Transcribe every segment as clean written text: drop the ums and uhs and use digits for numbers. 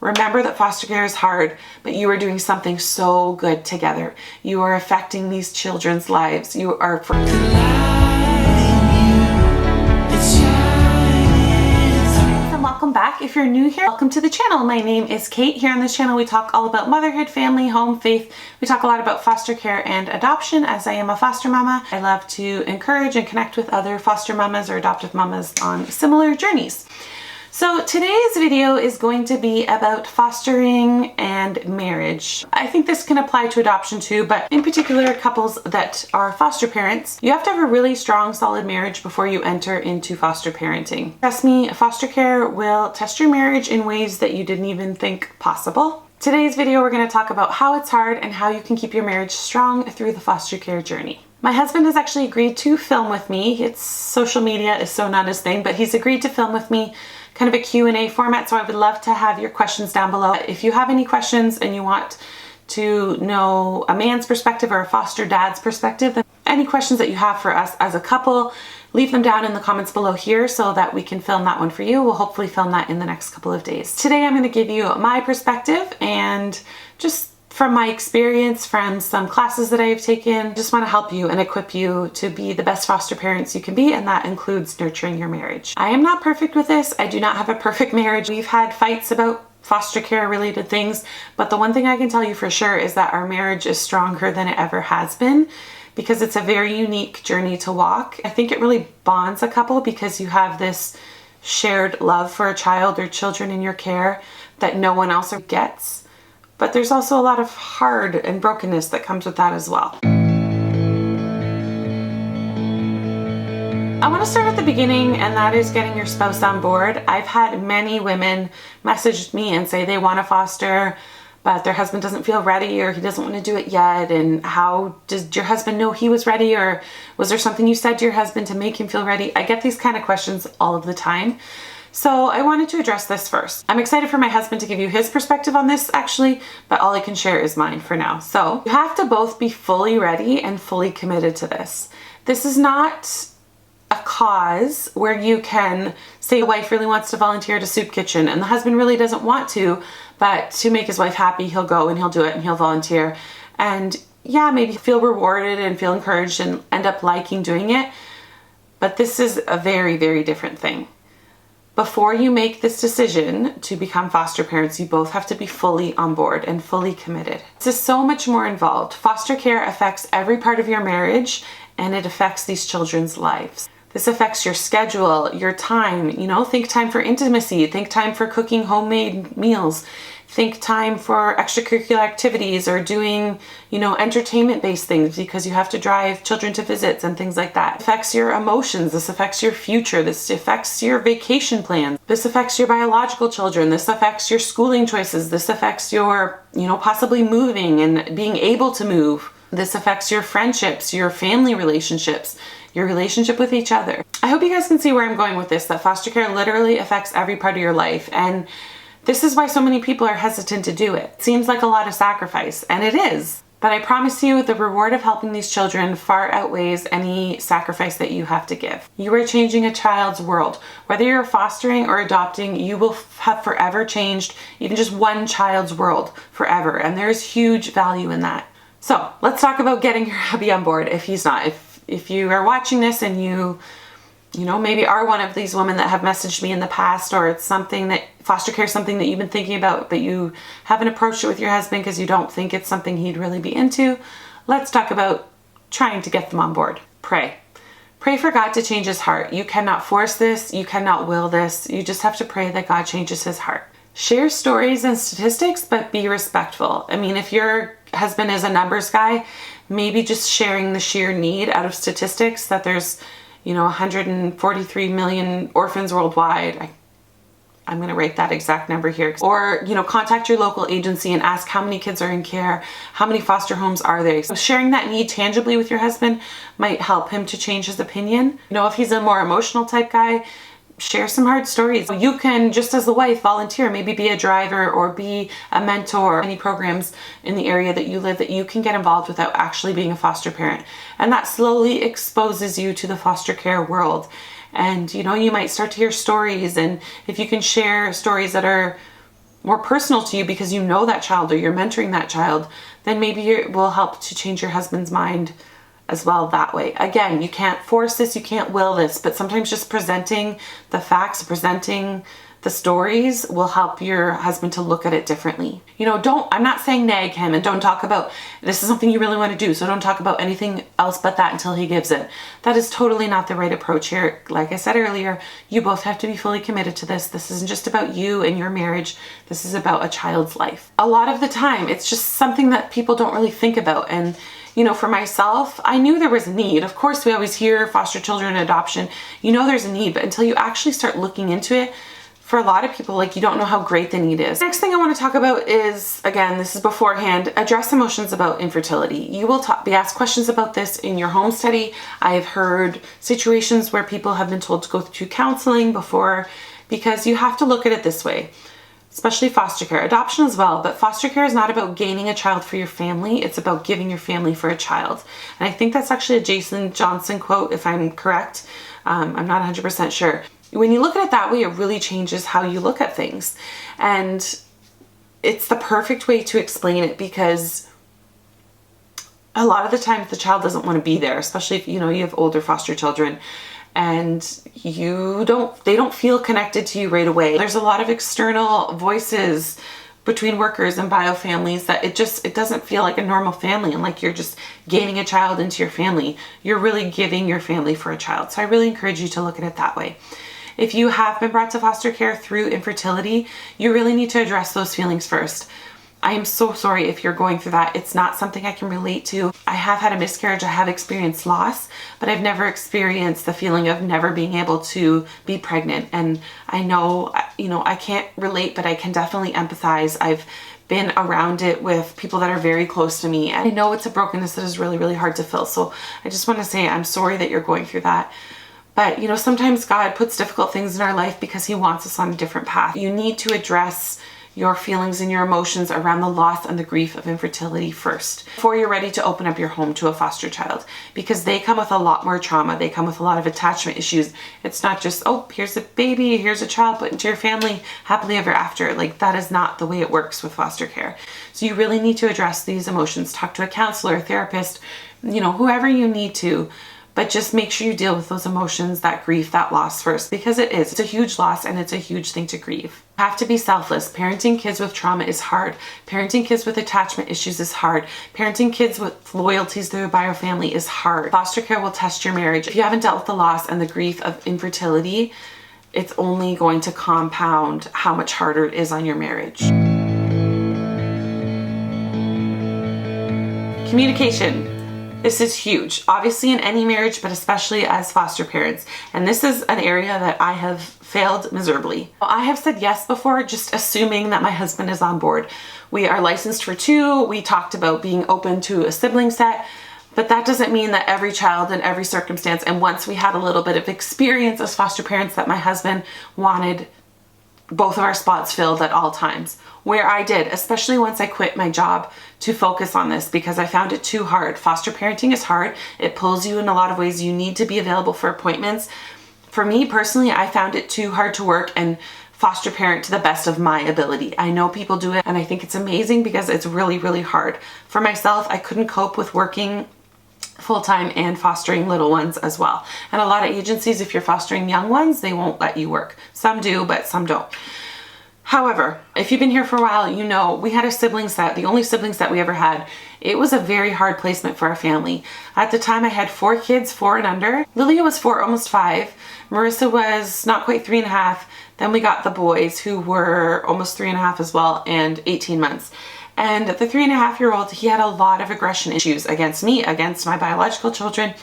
Remember that foster care is hard, but you are doing something so good together. You are affecting these children's lives. You are and welcome back. If you're new here, welcome to the channel. My name is Kate. Here on this channel, we talk all about motherhood, family, home, faith. We talk a lot about foster care and adoption, as I am a foster mama. I love to encourage and connect with other foster mamas or adoptive mamas on similar journeys. So today's video is going to be about fostering and marriage. I think this can apply to adoption too, but in particular couples that are foster parents, you have to have a really strong, solid marriage before you enter into foster parenting. Trust me, foster care will test your marriage in ways that you didn't even think possible. Today's video, we're going to talk about how it's hard and how you can keep your marriage strong through the foster care journey. My husband has actually agreed to film with me. It's social media is so not his thing, but he's agreed to film with me, kind of a Q&A format, so I would love to have your questions down below. If you have any questions and you want to know a man's perspective or a foster dad's perspective, any questions that you have for us as a couple, leave them down in the comments below here so that we can film that one for you. We'll hopefully film that in the next couple of days. Today I'm going to give you my perspective and just from my experience, from some classes that I have taken, just want to help you and equip you to be the best foster parents you can be, and that includes nurturing your marriage. I am not perfect with this. I do not have a perfect marriage. We've had fights about foster care related things, but the one thing I can tell you for sure is that our marriage is stronger than it ever has been, because it's a very unique journey to walk. I think it really bonds a couple because you have this shared love for a child or children in your care that no one else gets. But there's also a lot of hard and brokenness that comes with that as well. I want to start at the beginning, and that is getting your spouse on board. I've had many women message me and say they want to foster, but their husband doesn't feel ready or he doesn't want to do it yet. And how did your husband know he was ready? Or was there something you said to your husband to make him feel ready? I get these kind of questions all of the time. So I wanted to address this first. I'm excited for my husband to give you his perspective on this actually, but all I can share is mine for now. So you have to both be fully ready and fully committed to this. This is not a cause where you can say the wife really wants to volunteer at a soup kitchen and the husband really doesn't want to, but to make his wife happy, he'll go and he'll do it and he'll volunteer. And yeah, maybe feel rewarded and feel encouraged and end up liking doing it. But this is a very, very different thing. Before you make this decision to become foster parents, you both have to be fully on board and fully committed. This is so much more involved. Foster care affects every part of your marriage, and it affects these children's lives. This affects your schedule, your time, think time for intimacy, think time for cooking homemade meals, think time for extracurricular activities or doing, entertainment-based things because you have to drive children to visits and things like that. It affects your emotions. This affects your future. This affects your vacation plans. This affects your biological children. This affects your schooling choices. This affects your, possibly moving and being able to move. This affects your friendships, your family relationships, your relationship with each other. I hope you guys can see where I'm going with this, that foster care literally affects every part of your life. And this is why so many people are hesitant to do it. It seems like a lot of sacrifice, and it is. But I promise you, the reward of helping these children far outweighs any sacrifice that you have to give. You are changing a child's world. Whether you're fostering or adopting, you will have forever changed even just one child's world forever. And there's huge value in that. So let's talk about getting your hubby on board if he's not. If you are watching this and you maybe are one of these women that have messaged me in the past, or it's something that foster care is something that you've been thinking about, but you haven't approached it with your husband because you don't think it's something he'd really be into, let's talk about trying to get them on board. Pray. Pray for God to change his heart. You cannot force this. You cannot will this. You just have to pray that God changes his heart. Share stories and statistics, but be respectful. I mean, if your husband is a numbers guy, maybe just sharing the sheer need out of statistics that there's 143 million orphans worldwide. I'm going to write that exact number here. Or, contact your local agency and ask how many kids are in care, how many foster homes are there. So sharing that need tangibly with your husband might help him to change his opinion. If he's a more emotional type guy, share some hard stories. You can, just as the wife, volunteer, maybe be a driver or be a mentor. Any programs in the area that you live that you can get involved without actually being a foster parent. And that slowly exposes you to the foster care world. And you might start to hear stories, and if you can share stories that are more personal to you because you know that child or you're mentoring that child, then maybe it will help to change your husband's mind as well that way. Again, you can't force this, you can't will this, but sometimes just presenting the facts, presenting the stories will help your husband to look at it differently. You know, I'm not saying nag him and don't talk about, this is something you really want to do, so don't talk about anything else but that until he gives it. That is totally not the right approach here. Like I said earlier, you both have to be fully committed to this. This isn't just about you and your marriage. This is about a child's life. A lot of the time, it's just something that people don't really think about. And you know, for myself, I knew there was a need. Of course, we always hear foster children and adoption. You know there's a need, but until you actually start looking into it, for a lot of people, like, you don't know how great the need is. Next thing I want to talk about is, again, this is beforehand, address emotions about infertility. You will be asked questions about this in your home study. I've heard situations where people have been told to go through counseling before, because you have to look at it this way, especially foster care, adoption as well. But foster care is not about gaining a child for your family. It's about giving your family for a child. And I think that's actually a Jason Johnson quote, if I'm correct. I'm not 100% sure. When you look at it that way, it really changes how you look at things. And it's the perfect way to explain it, because a lot of the time the child doesn't want to be there, especially if, you know, you have older foster children and they don't feel connected to you right away. There's a lot of external voices between workers and bio families that it doesn't feel like a normal family, and like you're just gaining a child into your family. You're really giving your family for a child. So I really encourage you to look at it that way. If you have been brought to foster care through infertility, you really need to address those feelings first. I am so sorry if you're going through that. It's not something I can relate to. I have had a miscarriage, I have experienced loss, but I've never experienced the feeling of never being able to be pregnant. And I know, you know, I can't relate, but I can definitely empathize. I've been around it with people that are very close to me, and I know it's a brokenness that is really, really hard to fill. So I just want to say I'm sorry that you're going through that. But, you know, sometimes God puts difficult things in our life because he wants us on a different path. You need to address your feelings and your emotions around the loss and the grief of infertility first, before you're ready to open up your home to a foster child, because they come with a lot more trauma. They come with a lot of attachment issues. It's not just, oh, here's a baby, here's a child put into your family, happily ever after. Like, that is not the way it works with foster care. So you really need to address these emotions. Talk to a counselor, a therapist, you know, whoever you need to. But just make sure you deal with those emotions, that grief, that loss first, because it's a huge loss and it's a huge thing to grieve. You have to be selfless. Parenting kids with trauma is hard. Parenting kids with attachment issues is hard. Parenting kids with loyalties to their bio family is hard. Foster care will test your marriage. If you haven't dealt with the loss and the grief of infertility, it's only going to compound how much harder it is on your marriage. Communication. This is huge, obviously in any marriage, but especially as foster parents. And this is an area that I have failed miserably. I have said yes before, just assuming that my husband is on board. We are licensed for 2. We talked about being open to a sibling set, but that doesn't mean that every child in every circumstance, and once we had a little bit of experience as foster parents, that my husband wanted both of our spots filled at all times. Where I did, especially once I quit my job to focus on this, because I found it too hard. Foster parenting is hard. It pulls you in a lot of ways. You need to be available for appointments. For me personally, I found it too hard to work and foster parent to the best of my ability. I know people do it, and I think it's amazing because it's really, really hard. For myself, I couldn't cope with working full-time and fostering little ones as well. And a lot of agencies, if you're fostering young ones, they won't let you work. Some do, but some don't. However, if you've been here for a while, you know we had a sibling set, the only siblings that we ever had. It was a very hard placement for our family. At the time, I had 4 kids, 4 and under. Lilia was 4, almost 5. Marissa was not quite 3.5. Then we got the boys, who were almost 3.5 as well, and 18 months. And the 3.5-year-old, he had a lot of aggression issues against me, against my biological children.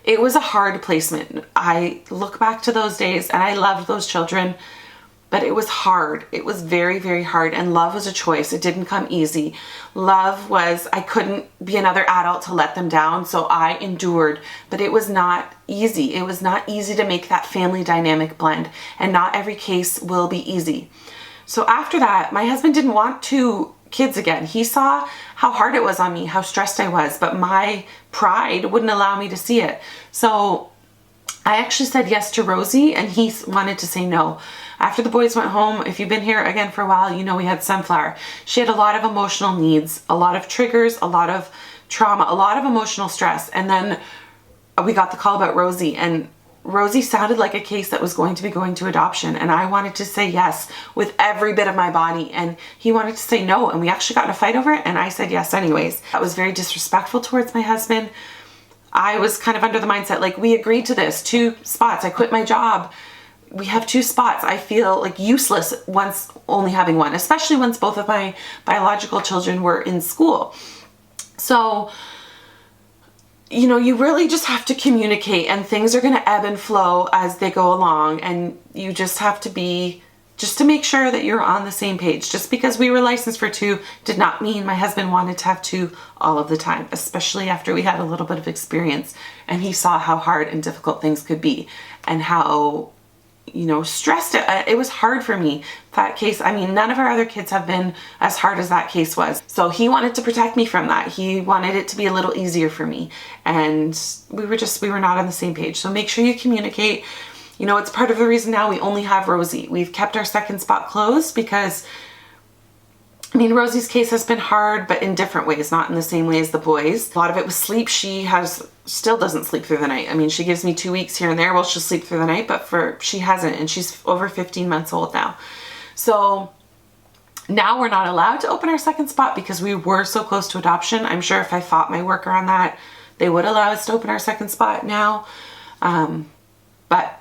It was a hard placement. I look back to those days and I loved those children, but it was hard. It was very, very hard. And love was a choice. It didn't come easy. Love was, I couldn't be another adult to let them down, so I endured, but it was not easy. It was not easy to make that family dynamic blend, and not every case will be easy. So after that, my husband didn't want 2 kids again. He saw how hard it was on me, how stressed I was, but my pride wouldn't allow me to see it. So I actually said yes to Rosie and he wanted to say no. After the boys went home, if you've been here again for a while, you know we had Sunflower. She had a lot of emotional needs, a lot of triggers, a lot of trauma, a lot of emotional stress. And then we got the call about Rosie, and Rosie sounded like a case that was going to be going to adoption. And I wanted to say yes with every bit of my body. And he wanted to say no. And we actually got in a fight over it. And I said yes anyways. That was very disrespectful towards my husband. I was kind of under the mindset, like, we agreed to this, 2 spots. I quit my job. We have 2 spots. I feel like useless once only having one, especially once both of my biological children were in school. So, you know, you really just have to communicate, and things are going to ebb and flow as they go along. And you just have to be, just to make sure that you're on the same page. Just because we were licensed for 2 did not mean my husband wanted to have 2 all of the time, especially after we had a little bit of experience and he saw how hard and difficult things could be and how, you know, stressed it was hard for me. That case, I mean, none of our other kids have been as hard as that case was. So he wanted to protect me from that. He wanted it to be a little easier for me. And we were not on the same page. So make sure you communicate. You know, it's part of the reason now we only have Rosie. We've kept our second spot closed because, I mean, Rosie's case has been hard, but in different ways, not in the same way as the boys. A lot of it was sleep. She still doesn't sleep through the night. I mean, she gives me 2 weeks here and there. Well, she'll sleep through the night, but she hasn't, and she's over 15 months old now. So now we're not allowed to open our second spot because we were so close to adoption. I'm sure if I fought my work around that, they would allow us to open our second spot now. But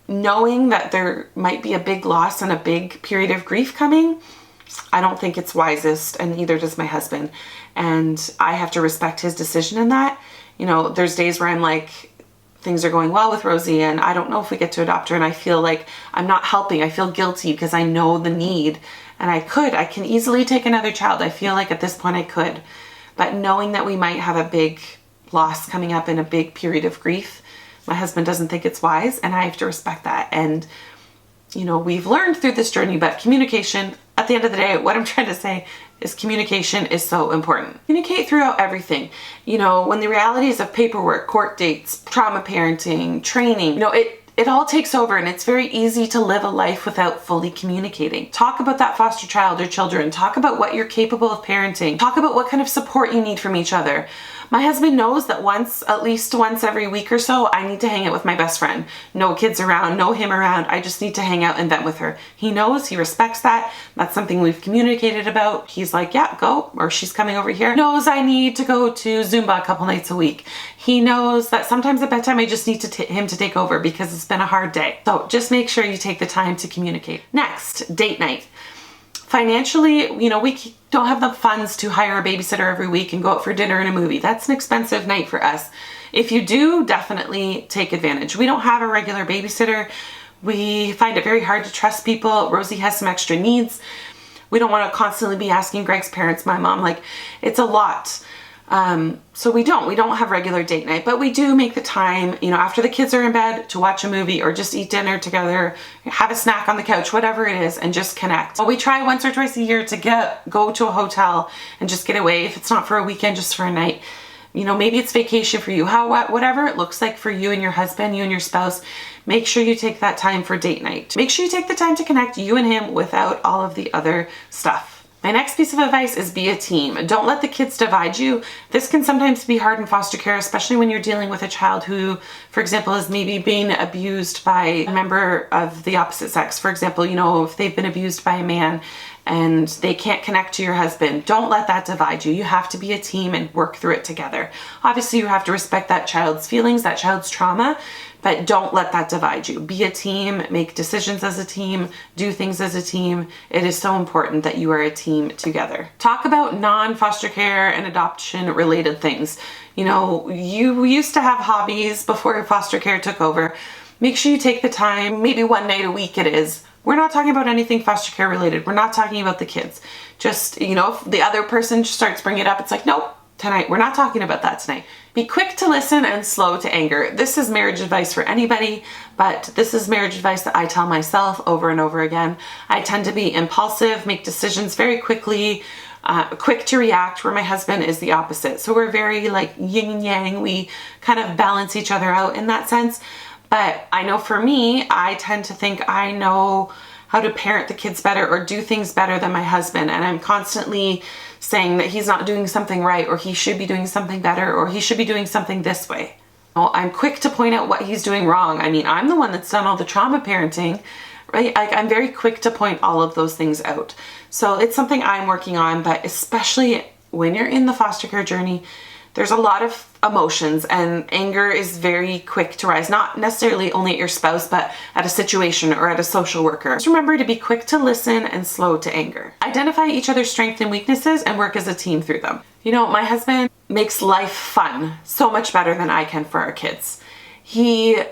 knowing that there might be a big loss and a big period of grief coming, I don't think it's wisest, and neither does my husband. And I have to respect his decision in that. You know, there's days where I'm like, things are going well with Rosie and I don't know if we get to adopt her, and I feel like I'm not helping. I feel guilty because I know the need, and I can easily take another child. I feel like at this point I could. But knowing that we might have a big loss coming up in a big period of grief, my husband doesn't think it's wise, and I have to respect that. And, you know, we've learned through this journey, but communication, at the end of the day, what I'm trying to say is communication is so important. Communicate throughout everything. You know, when the realities of paperwork, court dates, trauma parenting, training, you know, it all takes over, and it's very easy to live a life without fully communicating. Talk about that foster child or children. Talk about what you're capable of parenting. Talk about what kind of support you need from each other. My husband knows that at least once every week or so, I need to hang out with my best friend. No kids around, no him around. I just need to hang out and vent with her. He knows, he respects that. That's something we've communicated about. He's like, yeah, go. Or she's coming over here. He knows I need to go to Zumba a couple nights a week. He knows that sometimes at bedtime I just need him to take over because it's been a hard day. So just make sure you take the time to communicate. Next, date night. Financially, you know, we don't have the funds to hire a babysitter every week and go out for dinner and a movie. That's an expensive night for us. If you do, definitely take advantage. We don't have a regular babysitter. We find it very hard to trust people. Rosie has some extra needs. We don't want to constantly be asking Greg's parents, my mom, like, it's a lot. So we don't have regular date night, but we do make the time, you know, after the kids are in bed to watch a movie or just eat dinner together, have a snack on the couch, whatever it is, and just connect. We try once or twice a year to go to a hotel and just get away. If it's not for a weekend, just for a night. You know, maybe it's vacation for you, whatever it looks like for you and your husband, you and your spouse, make sure you take that time for date night. Make sure you take the time to connect you and him without all of the other stuff. My next piece of advice is be a team. Don't let the kids divide you. This can sometimes be hard in foster care, especially when you're dealing with a child who, for example, is maybe being abused by a member of the opposite sex. For example, you know, if they've been abused by a man and they can't connect to your husband, don't let that divide you. You have to be a team and work through it together. Obviously, you have to respect that child's feelings, that child's trauma, but don't let that divide you. Be a team, make decisions as a team, do things as a team. It is so important that you are a team together. Talk about non-foster care and adoption related things. You know, you used to have hobbies before foster care took over. Make sure you take the time, maybe one night a week it is. We're not talking about anything foster care related. We're not talking about the kids. Just, you know, if the other person starts bringing it up, it's like, nope, tonight, we're not talking about that tonight. Be quick to listen and slow to anger. This is marriage advice for anybody, but this is marriage advice that I tell myself over and over again. I tend to be impulsive, make decisions very quickly, quick to react, where my husband is the opposite. So we're very like yin and yang. We kind of balance each other out in that sense. But I know for me, I tend to think I know how to parent the kids better or do things better than my husband. And I'm constantly saying that he's not doing something right, or he should be doing something better, or he should be doing something this way. Well, I'm quick to point out what he's doing wrong. I mean, I'm the one that's done all the trauma parenting, right? Like, I'm very quick to point all of those things out. So it's something I'm working on, but especially when you're in the foster care journey, there's a lot of emotions, and anger is very quick to rise, not necessarily only at your spouse, but at a situation or at a social worker. Just remember to be quick to listen and slow to anger. Identify each other's strengths and weaknesses and work as a team through them. You know, my husband makes life fun so much better than I can for our kids. He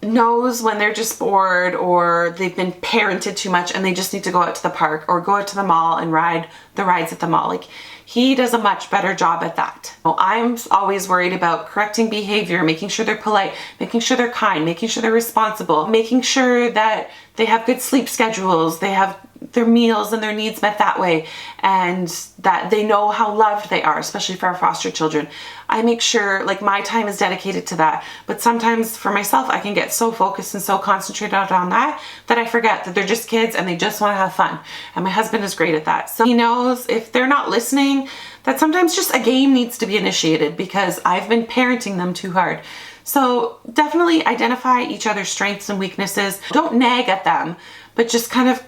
knows when they're just bored or they've been parented too much and they just need to go out to the park or go out to the mall and ride the rides at the mall. Like, he does a much better job at that. Well, I'm always worried about correcting behavior, making sure they're polite, making sure they're kind, making sure they're responsible, making sure that they have good sleep schedules, they have their meals and their needs met that way, and that they know how loved they are, especially for our foster children. I make sure, like, my time is dedicated to that. But sometimes for myself, I can get so focused and so concentrated on that I forget that they're just kids and they just want to have fun. And my husband is great at that. So he knows if they're not listening, that sometimes just a game needs to be initiated because I've been parenting them too hard. So definitely identify each other's strengths and weaknesses. Don't nag at them, but just kind of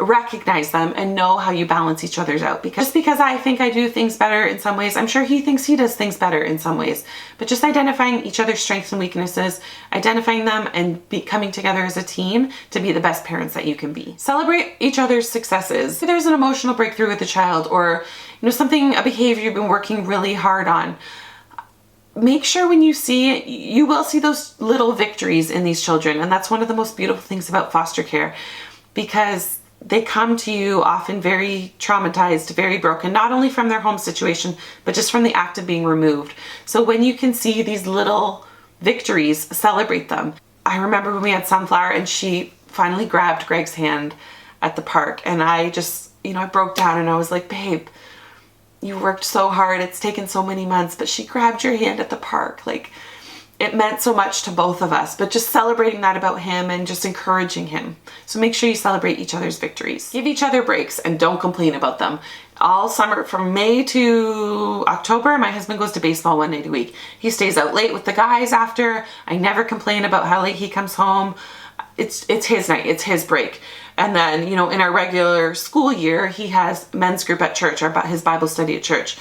recognize them and know how you balance each other's out. Because just because I think I do things better in some ways, I'm sure he thinks he does things better in some ways. But just identifying each other's strengths and weaknesses, identifying them, and coming together as a team to be the best parents that you can be. Celebrate each other's successes. If there's an emotional breakthrough with a child, or something, a behavior you've been working really hard on, make sure when you see it, you will see those little victories in these children. And that's one of the most beautiful things about foster care, because they come to you often very traumatized, very broken, not only from their home situation, but just from the act of being removed. So when you can see these little victories, celebrate them. I remember when we had Sunflower and she finally grabbed Greg's hand at the park, and I just, I broke down and I was like, babe, you worked so hard. It's taken so many months, but she grabbed your hand at the park. Like, it meant so much to both of us, but just celebrating that about him and just encouraging him. So make sure you celebrate each other's victories. Give each other breaks and don't complain about them. All summer, from May to October, my husband goes to baseball 1 night a week. He stays out late with the guys after. I never complain about how late he comes home. It's his night, it's his break. And then, in our regular school year, he has men's group at church, his Bible study at church.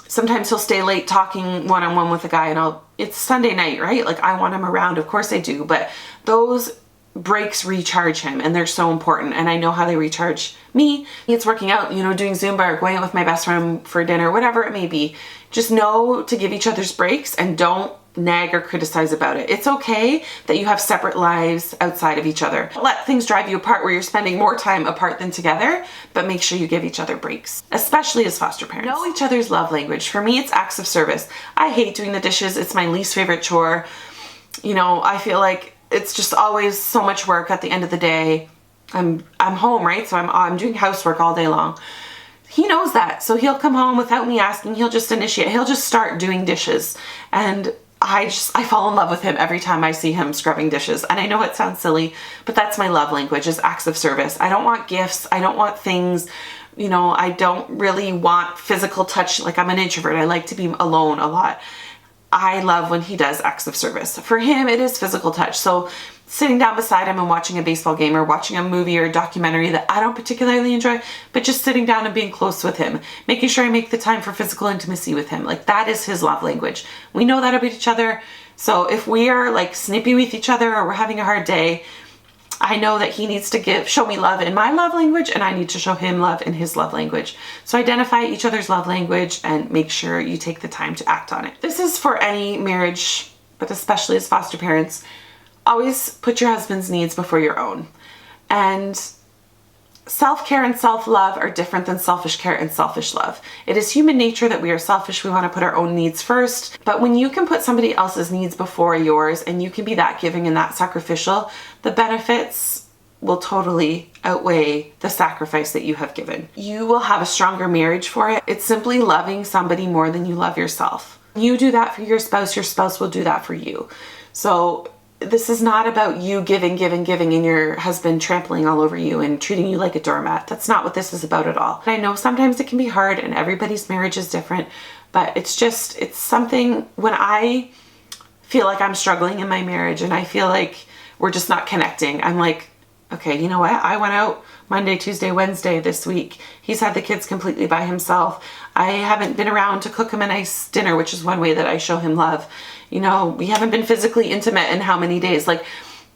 Sometimes he'll stay late talking one-on-one with a guy, and it's Sunday night, right? Like, I want him around. Of course I do. But those breaks recharge him, and they're so important. And I know how they recharge me. It's working out, doing Zumba or going out with my best friend for dinner, whatever it may be. Just know to give each other's breaks and don't nag or criticize about it. It's okay that you have separate lives outside of each other. Don't let things drive you apart where you're spending more time apart than together, but make sure you give each other breaks, especially as foster parents. Know each other's love language. For me, it's acts of service. I hate doing the dishes. It's my least favorite chore. I feel like it's just always so much work at the end of the day. I'm home, right? So I'm doing housework all day long. He knows that. So he'll come home without me asking. He'll just initiate. He'll just start doing dishes. And I fall in love with him every time I see him scrubbing dishes. And I know it sounds silly, but that's my love language, is acts of service. I don't want gifts. I don't want things. I don't really want physical touch. Like, I'm an introvert. I like to be alone a lot. I love when he does acts of service. For him, it is physical touch. So sitting down beside him and watching a baseball game, or watching a movie or a documentary that I don't particularly enjoy, but just sitting down and being close with him, making sure I make the time for physical intimacy with him. Like, that is his love language. We know that about each other. So if we are like snippy with each other, or we're having a hard day, I know that he needs to show me love in my love language, and I need to show him love in his love language. So identify each other's love language and make sure you take the time to act on it. This is for any marriage, but especially as foster parents. Always put your husband's needs before your own. And self-care and self-love are different than selfish care and selfish love. It is human nature that we are selfish. We want to put our own needs first. But when you can put somebody else's needs before yours, and you can be that giving and that sacrificial, the benefits will totally outweigh the sacrifice that you have given. You will have a stronger marriage for it. It's simply loving somebody more than you love yourself. You do that for your spouse will do that for you. So this is not about you giving, and your husband trampling all over you and treating you like a doormat. That's not what this is about at all. I know sometimes it can be hard and everybody's marriage is different, but it's something when I feel like I'm struggling in my marriage and I feel like we're just not connecting. I'm like, okay, you know what? I went out Monday, Tuesday, Wednesday this week. He's had the kids completely by himself. I haven't been around to cook him a nice dinner, which is one way that I show him love. You know, we haven't been physically intimate in how many days? Like,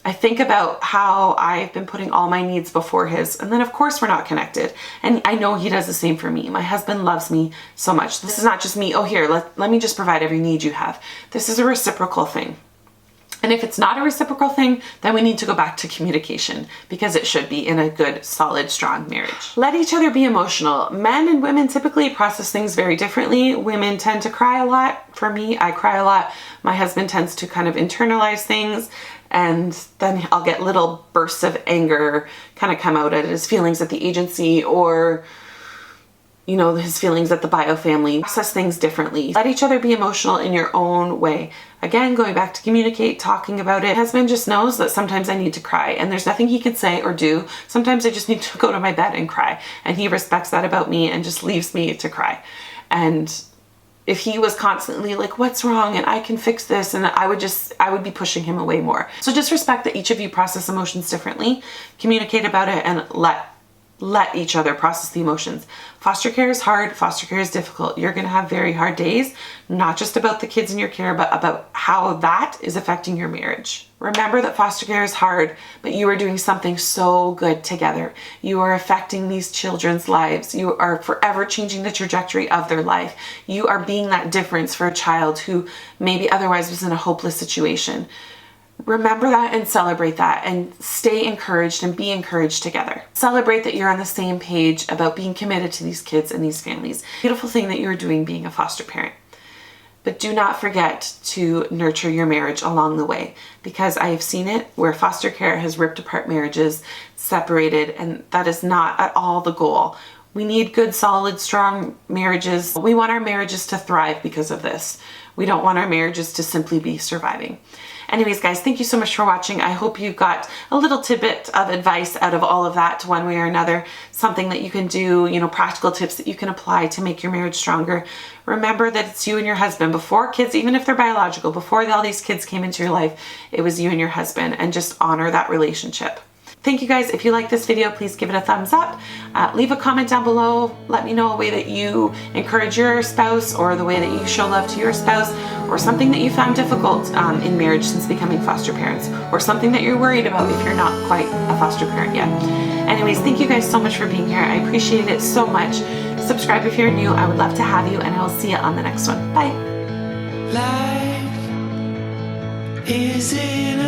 I think about how I've been putting all my needs before his, and then of course we're not connected. And I know he does the same for me. My husband loves me so much. This is not just me, oh here, let me just provide every need you have. This is a reciprocal thing. And if it's not a reciprocal thing, then we need to go back to communication, because it should be in a good, solid, strong marriage. Let each other be emotional. Men and women typically process things very differently. Women tend to cry a lot. For me, I cry a lot. My husband tends to kind of internalize things, and then I'll get little bursts of anger kind of come out at his feelings at the agency, or you know, his feelings at the bio family. Process things differently. Let each other be emotional in your own way. Again, going back to communicate, talking about it. My husband just knows that sometimes I need to cry, and there's nothing he can say or do. Sometimes I just need to go to my bed and cry, and he respects that about me and just leaves me to cry. And if he was constantly like, what's wrong? And I can fix this. And I would be pushing him away more. So just respect that each of you process emotions differently, communicate about it, and let each other process the emotions. Foster care is hard. Foster care is difficult. You're going to have very hard days, not just about the kids in your care, but about how that is affecting your marriage. Remember that foster care is hard, but you are doing something so good together. You are affecting these children's lives. You are forever changing the trajectory of their life. You are being that difference for a child who maybe otherwise was in a hopeless situation. Remember that and celebrate that, and stay encouraged and be encouraged together. Celebrate that you're on the same page about being committed to these kids and these families. Beautiful thing that you're doing being a foster parent. But do not forget to nurture your marriage along the way, because I have seen it where foster care has ripped apart marriages, separated, and that is not at all the goal. We need good, solid, strong marriages. We want our marriages to thrive because of this. We don't want our marriages to simply be surviving. Anyways, guys, thank you so much for watching. I hope you got a little tidbit of advice out of all of that one way or another. Something that you can do, you know, practical tips that you can apply to make your marriage stronger. Remember that it's you and your husband. Before kids, even if they're biological, before all these kids came into your life, it was you and your husband, and just honor that relationship. Thank you guys. If you like this video, please give it a thumbs up. Leave a comment down below. Let me know a way that you encourage your spouse, or the way that you show love to your spouse, or something that you found difficult in marriage since becoming foster parents, or something that you're worried about if you're not quite a foster parent yet. Anyways, thank you guys so much for being here. I appreciate it so much. Subscribe if you're new. I would love to have you, and I will see you on the next one. Bye. Life is in